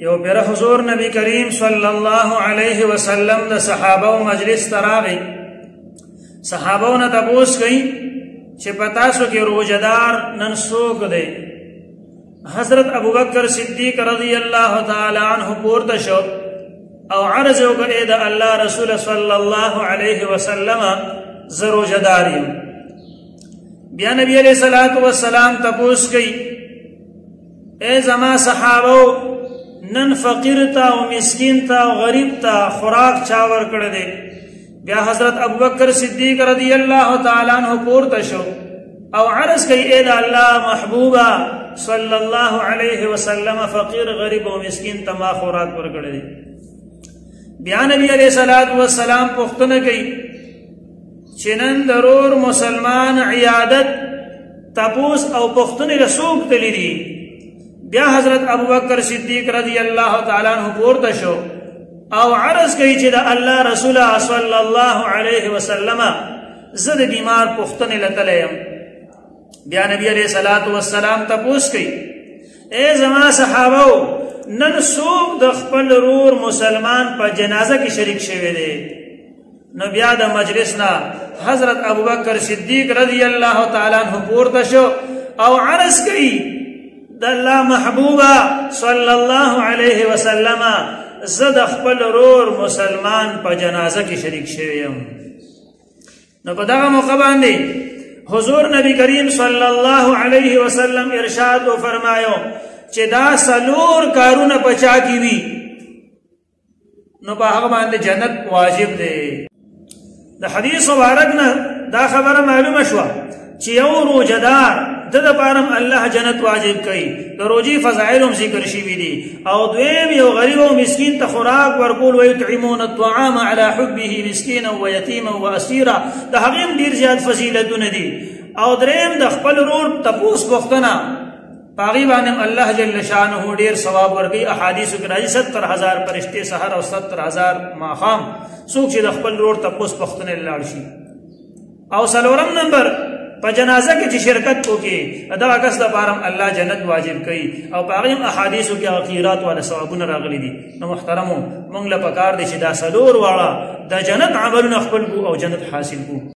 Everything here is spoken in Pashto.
یو پیر حضور نبی کریم صلی اللہ علیہ وسلم دا صحابہ مجلس تراغی صحابہ نے تپوس گئی چھ پتاسو کی روجدار نن سوک دے حضرت ابوبکر صدیق رضی اللہ تعالی عنہ پورتا شو او عرضو کرے دا اللہ رسول صلی اللہ علیہ وسلم زروجداریم بیا نبی علیہ السلام تپوس گئی اے زما صحابو نن فقیر تا و مسکین تا و غریب تا خوراک چاور کردے بیا حضرت ابوبکر صدیق رضی اللہ تعالیٰ عنہ پورتا شو او عرض کئی اے دا اللہ محبوبہ صلی اللہ علیہ وسلم فقیر غریب و مسکین تا ما خوراک پر کردے بیا نبی علیہ السلام پختن کئی چنن ضرور مسلمان عیادت تپوس او پختن رسوک تلی دی بیا حضرت ابوبکر صدیق رضی اللہ تعالیٰ عنہ پورتا شو او عرض کئی چی دا اللہ رسول صلی اللہ علیہ وسلم زد بیمار پختن لتلیم بیا نبی علیہ السلام تپوس کئی اے زما صحابو نن سوک دخپل رور مسلمان پا جنازہ کی شریک شوے دے نو بیا دا مجلسنا حضرت ابوبکر صدیق رضی اللہ تعالیٰ عنہ پورتا شو او عرض کئی دا اللہ محبوبہ صلی اللہ علیہ وسلم زد اخپل رور مسلمان پا جنازہ کی شریک شویم نو پا دا موقع باندے حضور نبی کریم صلی اللہ علیہ وسلم ارشاد و فرمایو چی دا سلور کارون پچا کی بھی نو پا حق باندے جنت واجب دے دا حدیث مبارکنا دا خبر معلوم شوا چی یو روجدار دا پارم اللہ جنت واجب کئی دا روجی فضائلهم ذکر شیوی دی او دویم یو غریب و مسکین تا خوراک ورکول ویطعمون الطعام على حبه مسکینا و یتیما و اسیرا دا حقیم دیر زیاد فضیلتون دی او دریم دا خپل رور تپوس بختنا پاغی بانم اللہ جل شانہو دیر ثواب ورگی احادیث اکراجی 70,000 پرشتے سحر و 70,000 ماخام سوک چی دا خپل رور تپوس بختن لارشی او سلورم نمبر پا جنازہ کی شرکت کو کی ادا کس دا پارم اللہ جنت واجب کئی او پاغیم احادیثو کی غیرات والا ثوابون راغلی دی نو محترمو منگل پکار دی چی دا سلور والا دا جنت عملون اخبر کو او جنت حاصل کو